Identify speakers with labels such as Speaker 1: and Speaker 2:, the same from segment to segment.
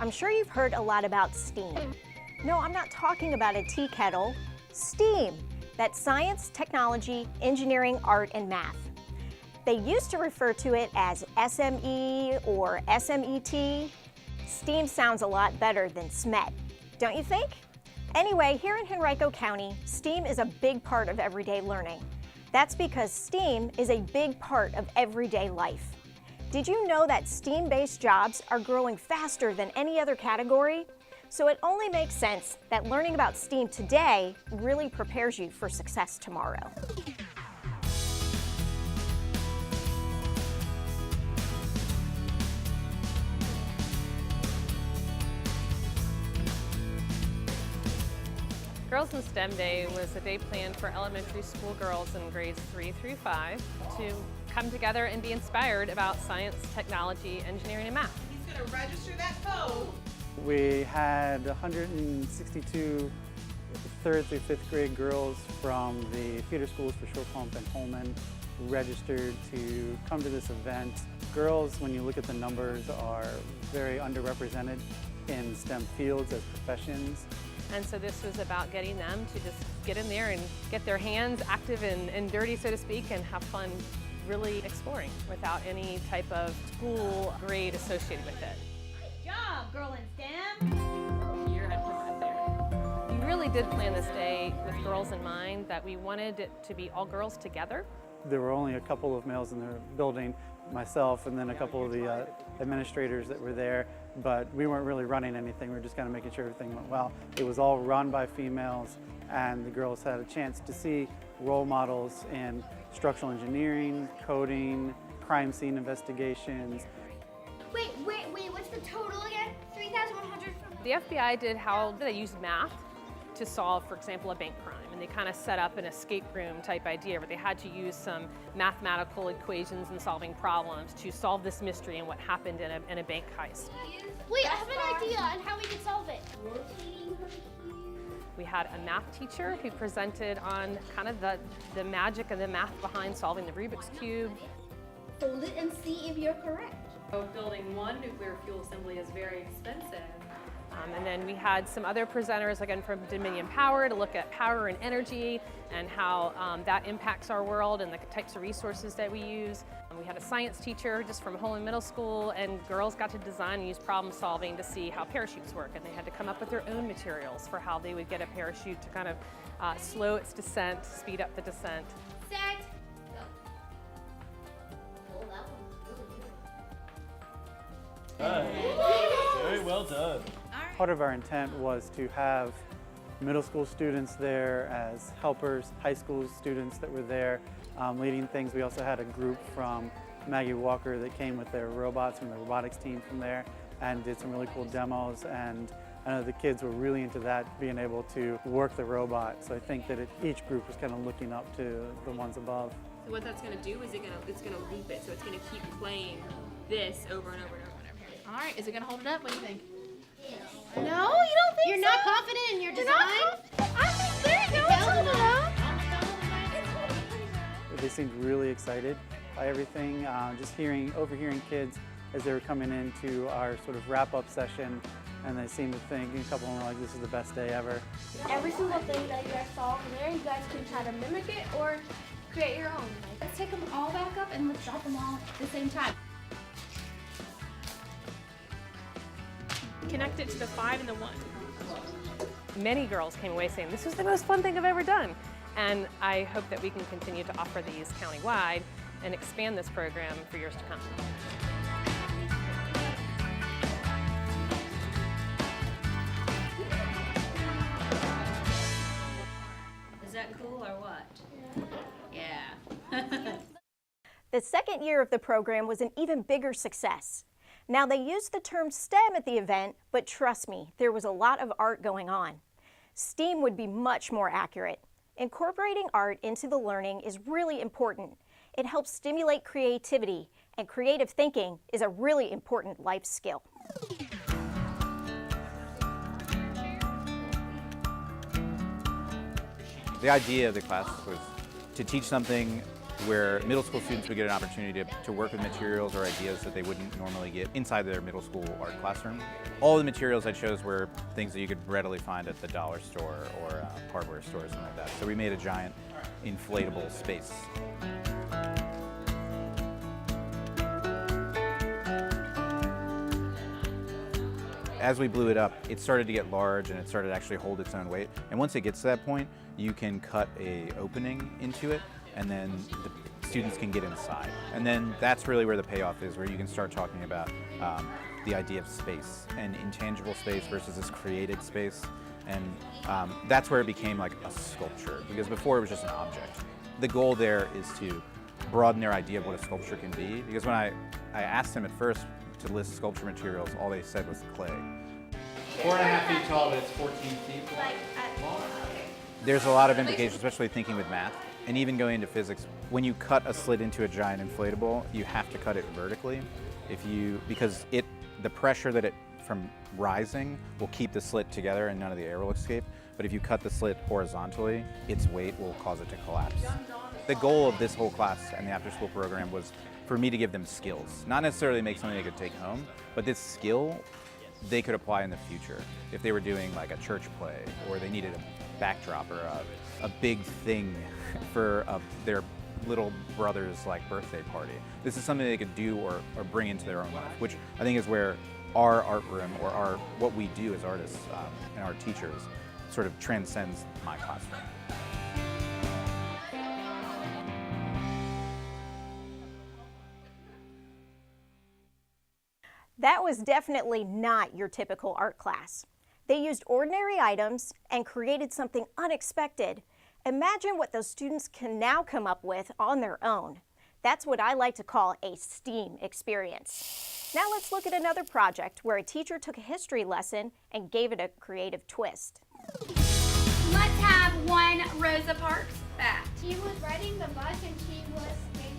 Speaker 1: I'm sure you've heard a lot about STEAM. No, I'm not talking about a tea kettle. STEAM, that's science, technology, engineering, art, and math. They used to refer to it as SME or SMET. STEAM sounds a lot better than SMET, don't you think? Anyway, here in Henrico County, STEAM is a big part of everyday learning. That's because STEAM is a big part of everyday life. Did you know that STEAM-based jobs are growing faster than any other category? So it only makes sense that learning about STEAM today really prepares you for success tomorrow.
Speaker 2: Girls in STEM Day was a day planned for elementary school girls in grades 3 through 5 to come together and be inspired about science, technology, engineering, and math.
Speaker 3: He's going to register that code.
Speaker 4: We had 162 3rd through 5th grade girls from the feeder schools for Short Pump and Holman registered to come to this event. Girls, when you look at the numbers, are very underrepresented in STEM fields as professions.
Speaker 2: And so this was about getting them to just get in there and get their hands active and dirty, so to speak, and have fun really exploring without any type of school grade associated with it.
Speaker 5: Good job, girl in STEM.
Speaker 2: We really did plan this day with girls in mind, that we wanted it to be all girls together.
Speaker 4: There were only a couple of males in the building, myself and then a couple of the administrators that were there, but we weren't really running anything. We were just kind of making sure everything went well. It was all run by females, and the girls had a chance to see role models in structural engineering, coding, crime scene investigations.
Speaker 6: Wait, what's the total again? 3,100?
Speaker 2: The FBI did how they used math to solve, for example, a bank crime. And they kind of set up an escape room type idea where they had to use some mathematical equations and solving problems to solve this mystery and what happened in a bank heist.
Speaker 6: Wait, I have an idea on how we can solve it.
Speaker 2: We had a math teacher who presented on kind of the magic and the math behind solving the Rubik's Cube.
Speaker 6: Hold it and see if you're correct.
Speaker 7: Building one nuclear fuel assembly is very expensive.
Speaker 2: And then we had some other presenters, again from Dominion Power, to look at power and energy and how that impacts our world and the types of resources that we use. We had a science teacher just from Holman Middle School, and girls got to design and use problem solving to see how parachutes work, and they had to come up with their own materials for how they would get a parachute to kind of slow its descent, speed up the descent.
Speaker 6: Set, go. Oh, that one's really good.
Speaker 8: Very well done.
Speaker 4: Part of our intent was to have middle school students there as helpers, high school students that were there leading things. We also had a group from Maggie Walker that came with their robots from the robotics team from there and did some really cool demos, and I know the kids were really into that, being able to work the robot. So I think that each group was kind of looking up to the ones above.
Speaker 7: So what that's going to do is it's going to loop it, so it's going to keep playing this over and over and over and over.
Speaker 5: All right, is it going to hold it up? What do you think?
Speaker 6: No, you don't think
Speaker 5: You're
Speaker 6: so?
Speaker 5: not confident in your design?
Speaker 6: I think there you go. It's holding it up.
Speaker 4: They seemed really excited by everything. Just overhearing kids as they were coming into our sort of wrap-up session, and they seemed to think, a couple of them were like, this is the best day ever.
Speaker 6: Every single thing that you guys saw over there, you guys can try to mimic it or create your own.
Speaker 5: Let's take them all back up and let's drop them all at the same time.
Speaker 7: Connect it to the 5 and the 1.
Speaker 2: Many girls came away saying, this was the most fun thing I've ever done. And I hope that we can continue to offer these countywide and expand this program for years to come.
Speaker 5: Is that cool or what? Yeah.
Speaker 1: The second year of the program was an even bigger success. Now, they used the term STEM at the event, but trust me, there was a lot of art going on. STEAM would be much more accurate. Incorporating art into the learning is really important. It helps stimulate creativity, and creative thinking is a really important life skill.
Speaker 9: The idea of the class was to teach something
Speaker 8: where middle school students would get an opportunity to work with materials or ideas that they wouldn't normally get inside their middle school art classroom. All the materials I chose were things that you could readily find at the dollar store or hardware store or something like that. So we made a giant inflatable space. As we blew it up, it started to get large and it started to actually hold its own weight. And once it gets to that point, you can cut an opening into it and then the students can get inside. And then that's really where the payoff is, where you can start talking about the idea of space and intangible space versus this created space. And that's where it became like a sculpture, because before it was just an object. The goal there is to broaden their idea of what a sculpture can be, because when I asked them at first to list sculpture materials, all they said was clay. 4.5 feet tall, but it's 14 feet long. There's a lot of implications, especially thinking with math, and even going into physics. When you cut a slit into a giant inflatable, you have to cut it vertically, because the pressure that it from rising will keep the slit together and none of the air will escape. But if you cut the slit horizontally, its weight will cause it to collapse. The goal of this whole class and the after-school program was for me to give them skills. Not necessarily make something they could take home, but this skill they could apply in the future. If they were doing like a church play, or they needed a backdrop or a big thing for their little brother's like birthday party. This is something they could do or bring into their own life, which I think is where our art room or what we do as artists and our teachers sort of transcends my classroom.
Speaker 1: That was definitely not your typical art class. They used ordinary items and created something unexpected. Imagine what those students can now come up with on their own. That's what I like to call a STEAM experience. Now let's look at another project where a teacher took a history lesson and gave it a creative twist.
Speaker 5: Let's have one Rosa Parks fact.
Speaker 6: She was riding the bus and she was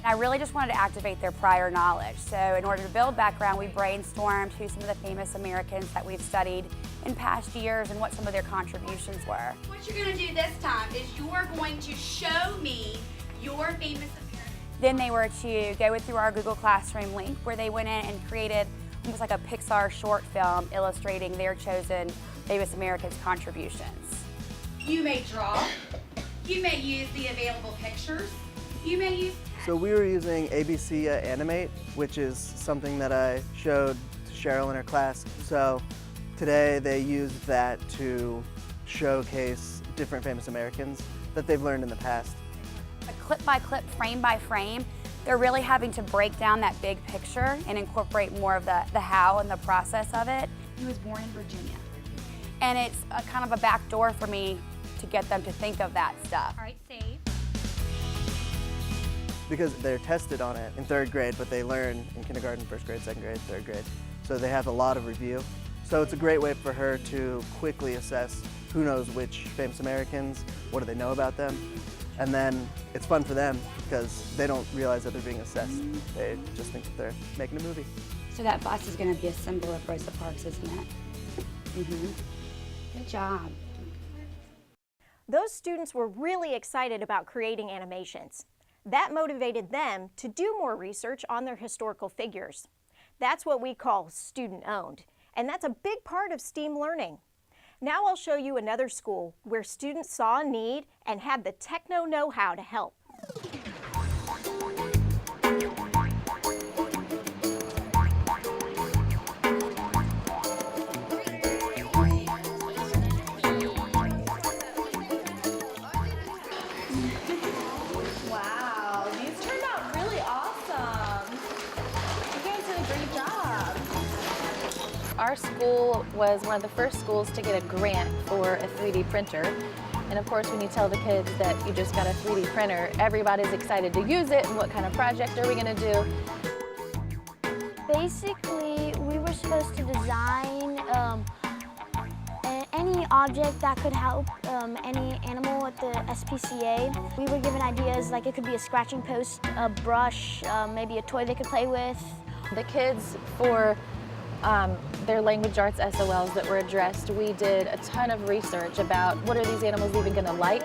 Speaker 9: I really just wanted to activate their prior knowledge. So in order to build background, we brainstormed who some of the famous Americans that we've studied in past years and what some of their contributions were.
Speaker 5: What you're going to do this time is you're going to show me your famous Americans.
Speaker 9: Then they were to go through our Google Classroom link where they went in and created almost like a Pixar short film illustrating their chosen famous Americans' contributions.
Speaker 5: You may draw, you may use the available pictures, you may use
Speaker 10: So we were using ABC Animate, which is something that I showed to Cheryl in her class. So today they used that to showcase different famous Americans that they've learned in the past.
Speaker 9: Clip by clip, frame by frame, they're really having to break down that big picture and incorporate more of the how and the process of it.
Speaker 5: He was born in Virginia.
Speaker 9: And it's kind of a back door for me to get them to think of that stuff.
Speaker 5: All right, save.
Speaker 10: Because they're tested on it in 3rd grade, but they learn in kindergarten, 1st grade, 2nd grade, 3rd grade. So they have a lot of review. So it's a great way for her to quickly assess who knows which famous Americans, what do they know about them. And then it's fun for them because they don't realize that they're being assessed. They just think that they're making a movie.
Speaker 11: So that bus is going to be a symbol of Rosa Parks, isn't it? Mm-hmm. Good job.
Speaker 1: Those students were really excited about creating animations. That motivated them to do more research on their historical figures. That's what we call student-owned, and that's a big part of STEAM learning. Now I'll show you another school where students saw a need and had the techno know-how to help.
Speaker 12: Our school was one of the first schools to get a grant for a 3D printer. And of course, when you tell the kids that you just got a 3D printer, everybody's excited to use it and what kind of project are we going to do?
Speaker 6: Basically, we were supposed to design any object that could help any animal at the SPCA. We were given ideas like it could be a scratching post, a brush, maybe a toy they could play with.
Speaker 12: The kids, for their language arts SOLs that were addressed, we did a ton of research about what are these animals even going to like.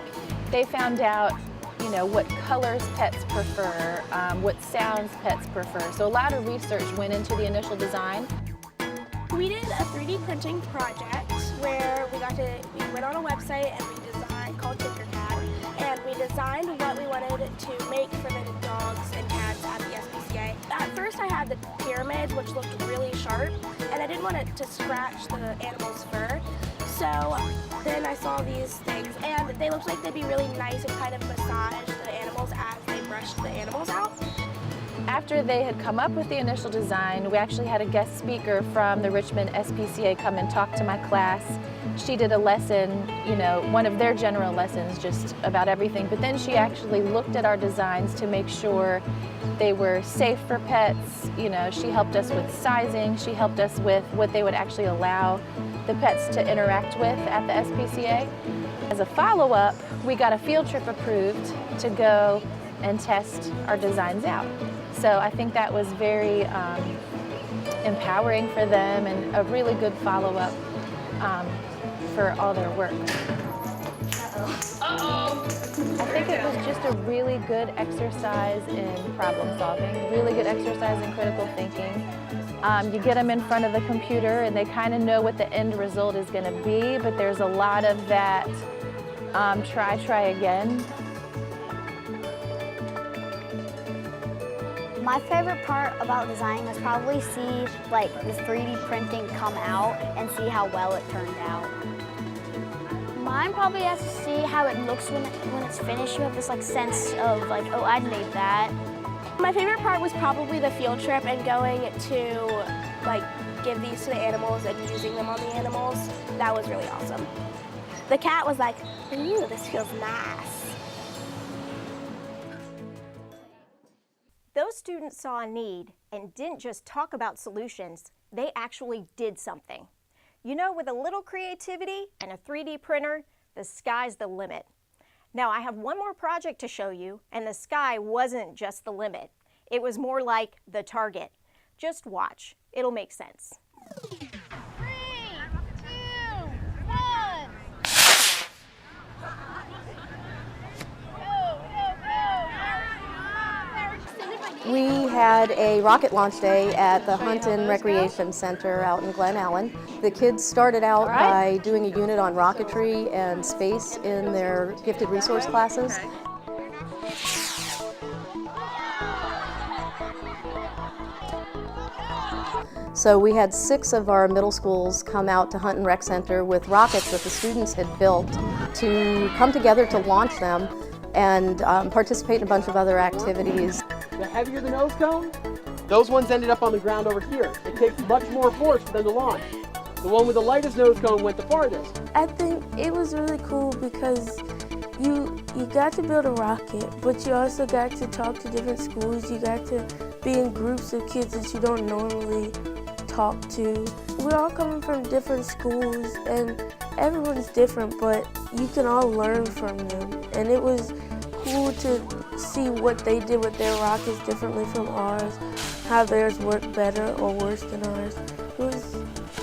Speaker 12: They found out you know, what colors pets prefer, what sounds pets prefer. So a lot of research went into the initial design.
Speaker 13: We did a 3D printing project where we went on a website and we designed, called Tinkercad, and we designed what we wanted to make for the dogs and cats at the SPCA. At first I had the pyramids, which looked really sharp, and I didn't want it to scratch the animal's fur. So then I saw these things, and they looked like they'd be really nice and kind of massage the animals as they brushed the animals out.
Speaker 12: After they had come up with the initial design, we actually had a guest speaker from the Richmond SPCA come and talk to my class. She did a lesson, you know, one of their general lessons just about everything, but then she actually looked at our designs to make sure they were safe for pets. You know, she helped us with sizing, she helped us with what they would actually allow the pets to interact with at the SPCA. As a follow-up, we got a field trip approved to go and test our designs out. So I think that was very empowering for them and a really good follow-up for all their work. I think it was just a really good exercise in problem solving, really good exercise in critical thinking. You get them in front of the computer and they kind of know what the end result is going to be, but there's a lot of that try again.
Speaker 6: My favorite part about designing was probably see like the 3D printing come out and see how well it turned out. Mine probably has to see how it looks when it's finished. You have this like sense of like, oh, I made that.
Speaker 13: My favorite part was probably the field trip and going to like give these to the animals and using them on the animals. That was really awesome. The cat was like, ooh, this feels nice.
Speaker 1: Those students saw a need and didn't just talk about solutions, they actually did something. You know, with a little creativity and a 3D printer, the sky's the limit. Now I have one more project to show you, and the sky wasn't just the limit. It was more like the target. Just watch, it'll make sense.
Speaker 13: 3, 2, 1.
Speaker 14: We had a rocket launch day at the Hunton Recreation Center out in Glen Ellen. The kids started out by doing a unit on rocketry and space in their gifted resource classes. So we had 6 of our middle schools come out to Hunton Rec Center with rockets that the students had built to come together to launch them and participate in a bunch of other activities.
Speaker 15: The heavier the nose cone, those ones ended up on the ground over here. It takes much more force for them to launch. The one with the lightest nose cone went the farthest.
Speaker 16: I think it was really cool because you got to build a rocket, but you also got to talk to different schools. You got to be in groups of kids that you don't normally talk to. We're all coming from different schools and everyone's different, but you can all learn from them. And it was cool to see what they did with their rockets differently from ours, how theirs worked better or worse than ours. It was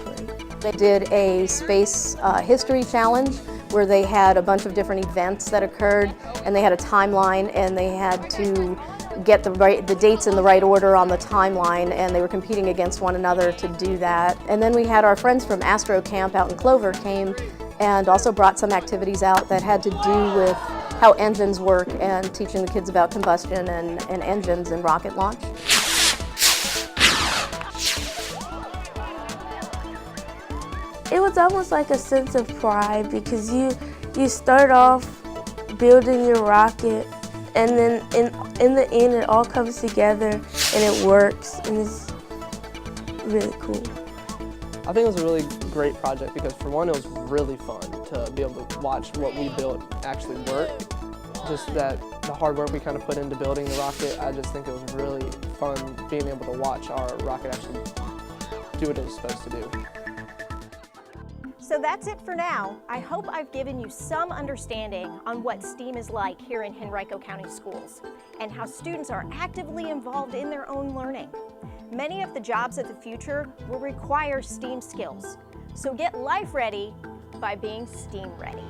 Speaker 16: great.
Speaker 14: They did a space history challenge where they had a bunch of different events that occurred and they had a timeline and they had to get the dates in the right order on the timeline, and they were competing against one another to do that. And then we had our friends from Astro Camp out in Clover came and also brought some activities out that had to do with how engines work and teaching the kids about combustion and engines and rocket launch.
Speaker 16: It was almost like a sense of pride because you start off building your rocket and then in the end it all comes together and it works and it's really cool.
Speaker 10: I think it was a really great project because for one it was really fun to be able to watch what we built actually work. Just that the hard work we kind of put into building the rocket, I just think it was really fun being able to watch our rocket actually do what it was supposed to do.
Speaker 1: So that's it for now. I hope I've given you some understanding on what STEAM is like here in Henrico County Schools and how students are actively involved in their own learning. Many of the jobs of the future will require STEAM skills. So get life ready by being STEAM ready.